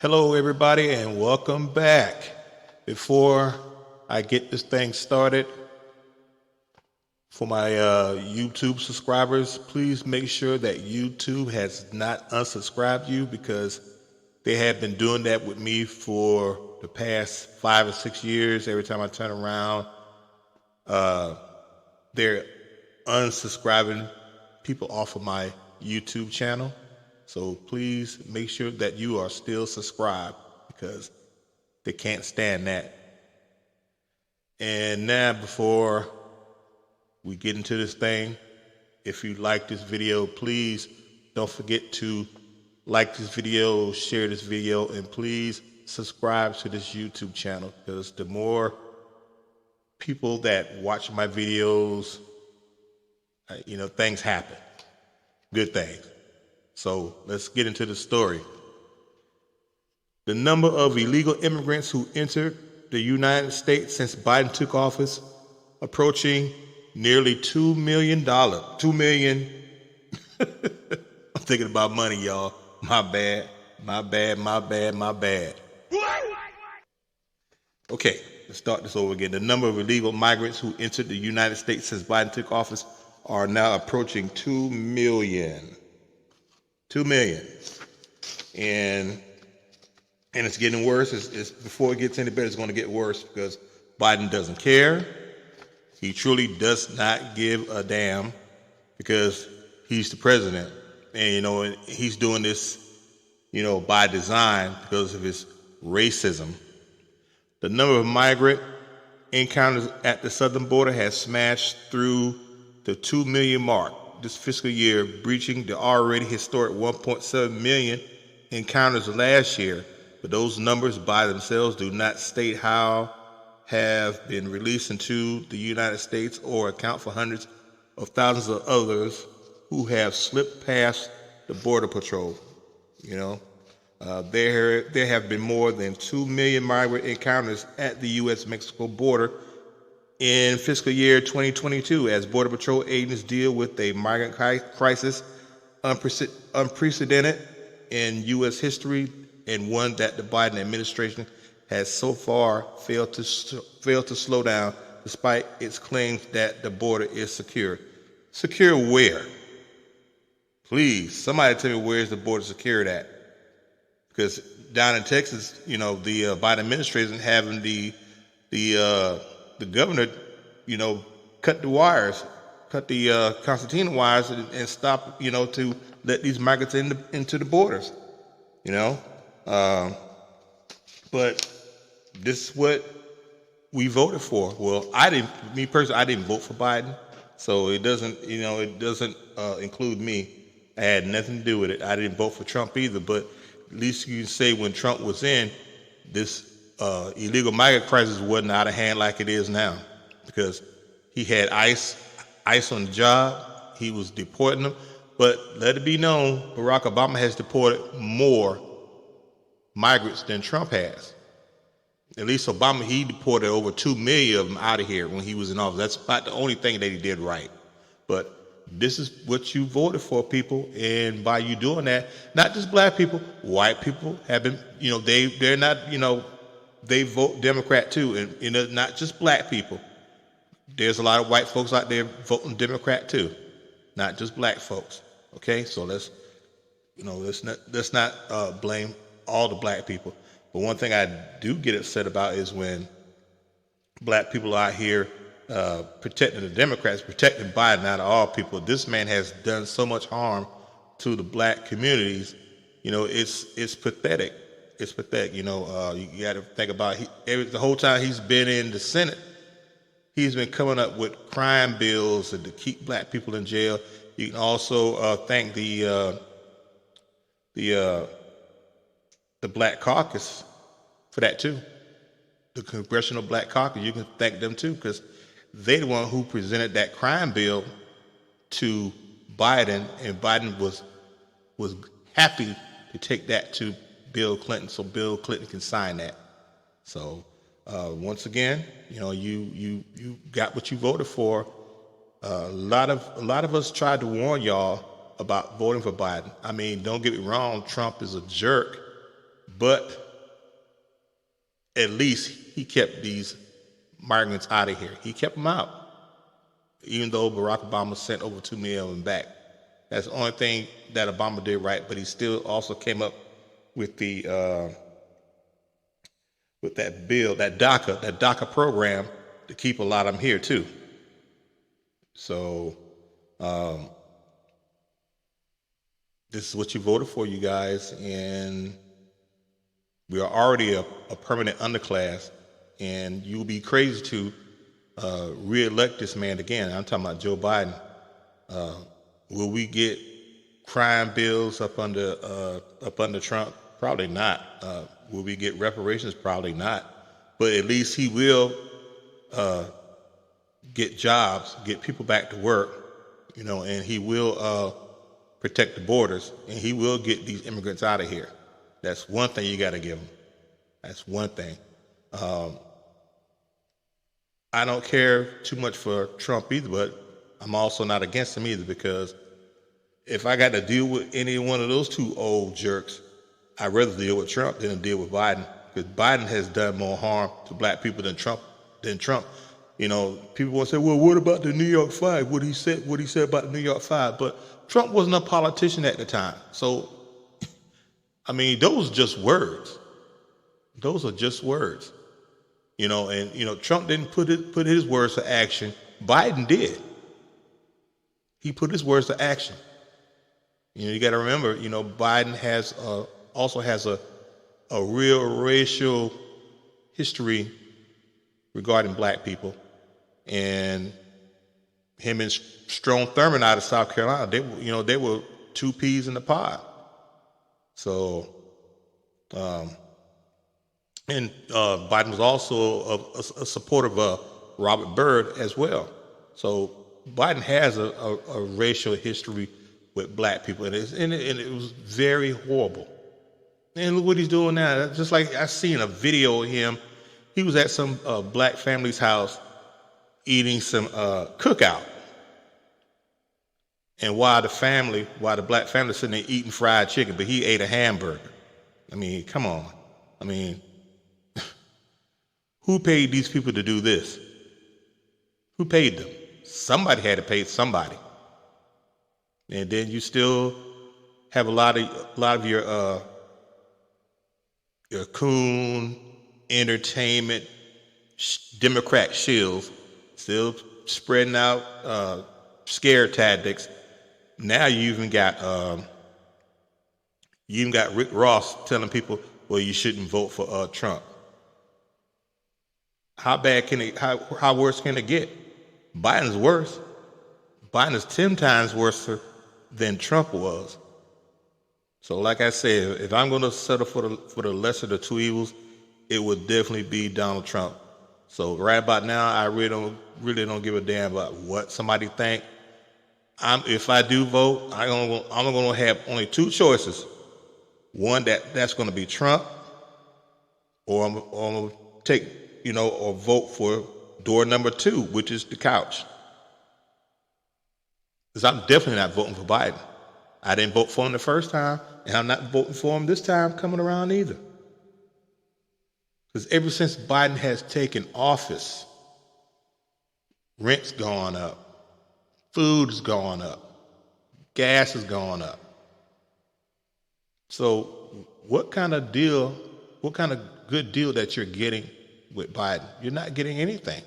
Hello, everybody, and welcome back. Before I get this thing started, for my YouTube subscribers, please make sure that YouTube has not unsubscribed you because they have been doing that with me for the past 5 or 6 years. Every time I turn around, they're unsubscribing people off of my YouTube channel. So please make sure that you are still subscribed because they can't stand that. And now, before we get into this thing, if you like this video, please don't forget to like this video, share this video, and please subscribe to this YouTube channel because the more people that watch my videos, things happen, good things. So let's get into the story. The number of illegal immigrants who entered the United States since Biden took office approaching nearly $2 million. 2 million. I'm thinking about money, y'all. My bad. Okay, let's start this over again. The number of illegal migrants who entered the United States since Biden took office are now approaching 2 million. 2 million. And it's getting worse. It's before it gets any better, it's going to get worse because Biden doesn't care. He truly does not give a damn because he's the president. And, he's doing this, by design because of his racism. The number of migrant encounters at the southern border has smashed through the 2 million mark this fiscal year, breaching the already historic 1.7 million encounters last year. But those numbers by themselves do not state how have been released into the United States or account for hundreds of thousands of others who have slipped past the Border Patrol. There have been more than 2 million migrant encounters at the U.S.-Mexico border in fiscal year 2022 as Border Patrol agents deal with a migrant crisis unprecedented in U.S. history and one that the Biden administration has so far failed to slow down despite its claims that the border is secure. Secure where? Please, somebody tell me where is the border secured at? Because down in Texas, the Biden administration having the governor, cut the wires, cut the concertina wires and stop, to let these migrants into the borders, But this is what we voted for. Well, I didn't vote for Biden, so it doesn't include me. I had nothing to do with it. I didn't vote for Trump either, but at least you can say when Trump was in, this illegal migrant crisis wasn't out of hand like it is now because he had ICE on the job. He was deporting them. But let it be known, Barack Obama has deported more migrants than Trump has. At least Obama, he deported over 2 million of them out of here when he was in office. That's about the only thing that he did right. But this is what you voted for, people. And by you doing that, not just black people, white people have been, they're not, they vote Democrat too. And, not just black people. There's a lot of white folks out there voting Democrat too, not just black folks. Okay, so let's not blame all the black people. But one thing I do get upset about is when black people are out here protecting the Democrats, protecting Biden out of all people. This man has done so much harm to the black communities. It's pathetic. It's pathetic. You got to think about the whole time he's been in the Senate, he's been coming up with crime bills to keep black people in jail. You can also thank the Black Caucus for that too. The Congressional Black Caucus, you can thank them too because they're the one who presented that crime bill to Biden, and Biden was happy to take that to Bill Clinton so Bill Clinton can sign that. So once again, you got what you voted for. A lot of us tried to warn y'all about voting for Biden. I mean, don't get me wrong, Trump is a jerk, But at least he kept these migrants out of here. He kept them out, even though Barack Obama sent over 2 million of them back. That's the only thing that Obama did right, but he still also came up with the with that bill, that DACA program to keep a lot of them here too. So this is what you voted for, you guys, and we are already a permanent underclass, and you'll be crazy to re-elect this man again. I'm talking about Joe Biden. Will we get crime bills up under Trump? Probably not. Will we get reparations? Probably not. But at least he will get jobs, get people back to work, and he will protect the borders, and he will get these immigrants out of here. That's one thing you got to give him. That's one thing. I don't care too much for Trump either, but I'm also not against him either, because if I got to deal with any one of those two old jerks, I'd rather deal with Trump than deal with Biden, because Biden has done more harm to black people than Trump. People want to say, well, what about the New York Five? What he said about the New York Five? But Trump wasn't a politician at the time. So, those are just words. Those are just words. Trump didn't put his words to action. Biden did. He put his words to action. You got to remember, Biden also has a real racial history regarding black people, and him and Strom Thurmond out of South Carolina, they were two peas in the pod. So, and Biden was also a supporter of Robert Byrd as well. So Biden has a racial history with black people, and it was very horrible. And look what he's doing now. Just like I seen a video of him. He was at some black family's house eating some cookout. And while the black family sitting there eating fried chicken, but he ate a hamburger. Come on. Who paid these people to do this? Who paid them? Somebody had to pay somebody. And then you still have a lot of your coon entertainment Democrat shills still spreading out scare tactics. Now you even got Rick Ross telling people, well, you shouldn't vote for Trump. How bad can it? How worse can it get? Biden's worse. Biden is 10 times worse than Trump was. So, like I said, if I'm going to settle for the lesser of the two evils, it would definitely be Donald Trump. So, right about now, I really don't give a damn about what somebody think. If I do vote, I'm going to have only two choices. One that's going to be Trump, or I'm going to take or vote for door number 2, which is the couch. Because I'm definitely not voting for Biden. I didn't vote for him the first time, and I'm not voting for him this time coming around either. Because ever since Biden has taken office, rent's gone up, food's gone up, gas has gone up. So what kind of good deal that you're getting with Biden? You're not getting anything.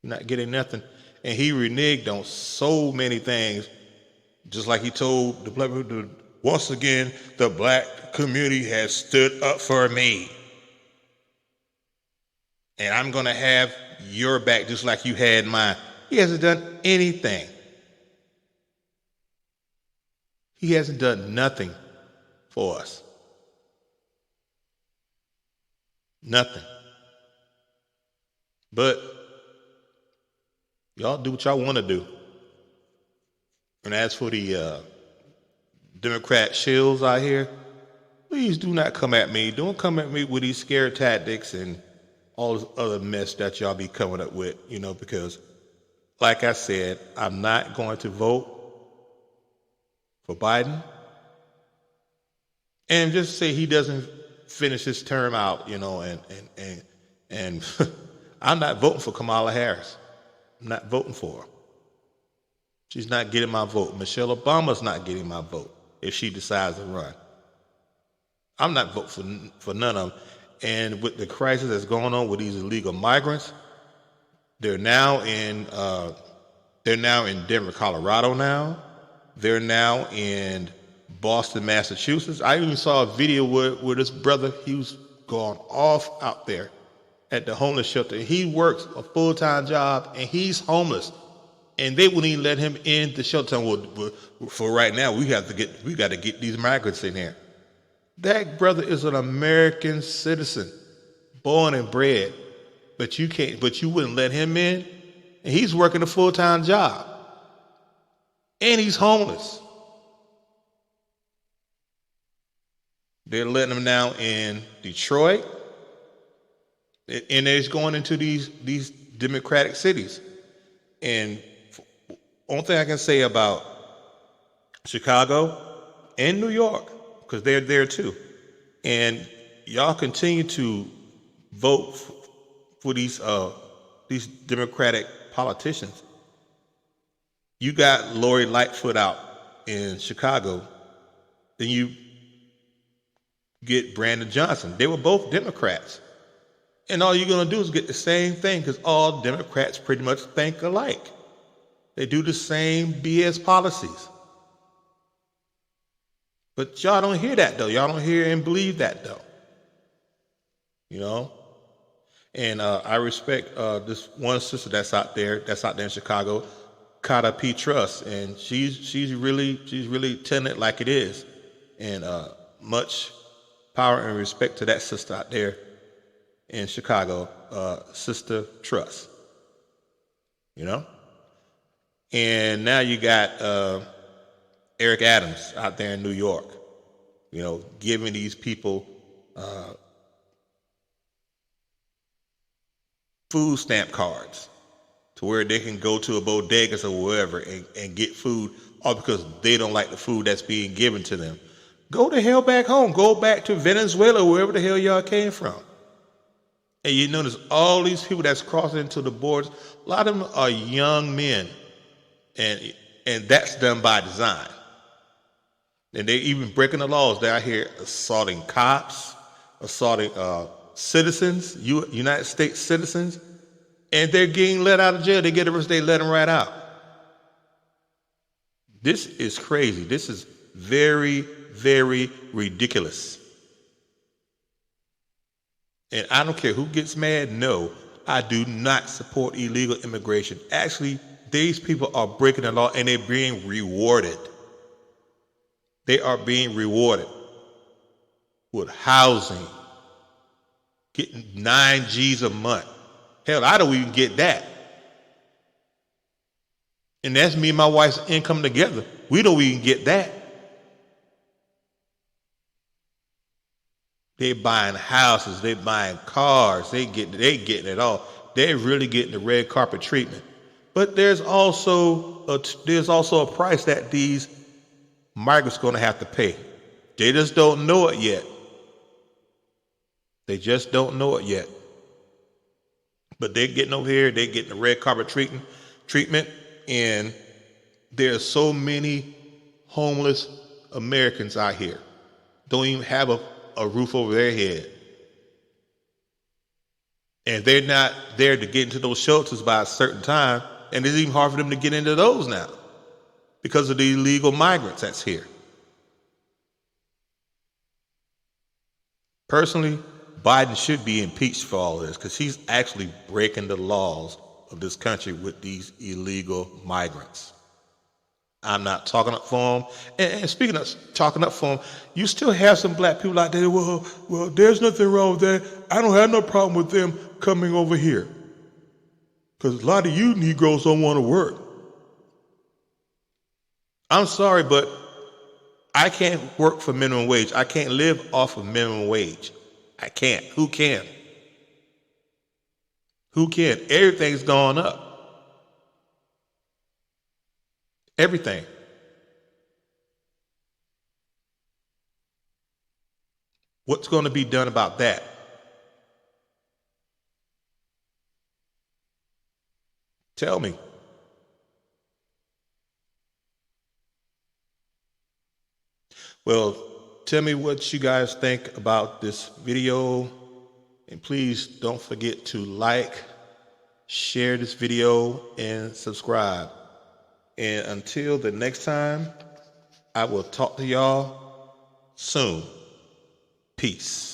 You're not getting nothing. And he reneged on so many things, just like he told the black people, once again, the black community has stood up for me. And I'm going to have your back just like you had mine. He hasn't done anything. He hasn't done nothing for us. Nothing. But y'all do what y'all want to do. And as for the Democrat shills out here, please do not come at me. Don't come at me with these scare tactics and all this other mess that y'all be coming up with, because like I said, I'm not going to vote for Biden. and just say he doesn't finish his term out, and I'm not voting for Kamala Harris. I'm not voting for her. She's not getting my vote. Michelle Obama's not getting my vote if she decides to run. I'm not voting for none of them. And with the crisis that's going on with these illegal migrants, they're now in Denver, Colorado now. They're now in Boston, Massachusetts. I even saw a video where this brother, he was going off out there at the homeless shelter. He works a full-time job and he's homeless. And they wouldn't even let him in the shelter. Well, for right now, we got to get these migrants in here. That brother is an American citizen, born and bred, but you wouldn't let him in, and he's working a full-time job, and he's homeless. They're letting him now in Detroit, and they're going into these democratic cities. And only thing I can say about Chicago and New York, because they're there too, and y'all continue to vote for these Democratic politicians. You got Lori Lightfoot out in Chicago, then you get Brandon Johnson. They were both Democrats, and all you're gonna do is get the same thing because all Democrats pretty much think alike. They do the same BS policies. But y'all don't hear that though. Y'all don't hear and believe that though. And I respect this one sister that's out there in Chicago, Kata P. Truss, and she's really telling it like it is. And much power and respect to that sister out there in Chicago, Sister Truss. And now you got Eric Adams out there in New York, giving these people food stamp cards to where they can go to a bodegas or wherever and get food, all because they don't like the food that's being given to them. Go the hell back home. Go back to Venezuela, wherever the hell y'all came from. And you notice all these people that's crossing into the borders, a lot of them are young men. And that's done by design. And they're even breaking the laws. They're out here assaulting cops, assaulting citizens, United States citizens, and they're getting let out of jail. They get arrested, they let them right out. This is crazy. This is very, very ridiculous. And I don't care who gets mad. No, I do not support illegal immigration. Actually, these people are breaking the law and they're being rewarded. They are being rewarded with housing, getting 9 G's a month. Hell, I don't even get that. And that's me and my wife's income together. We don't even get that. They buying houses, they buying cars, they getting it all. They're really getting the red carpet treatment. But there's also a price that these migrants are going to have to pay. They just don't know it yet. They just don't know it yet. But they're getting over here, they're getting the red carpet treatment, and there's so many homeless Americans out here. Don't even have a roof over their head. And they're not there to get into those shelters by a certain time, and it's even hard for them to get into those now because of the illegal migrants that's here. Personally, Biden should be impeached for all this because he's actually breaking the laws of this country with these illegal migrants. I'm not talking up for him. And speaking of talking up for him, you still have some black people out there. Well, there's nothing wrong with that. I don't have no problem with them coming over here. Because a lot of you Negroes don't want to work. I'm sorry, but I can't work for minimum wage. I can't live off of minimum wage. I can't. Who can? Who can? Everything's gone up. Everything. What's going to be done about that? Tell me. Well, tell me what you guys think about this video. And please don't forget to like, share this video, and subscribe. And until the next time, I will talk to y'all soon. Peace.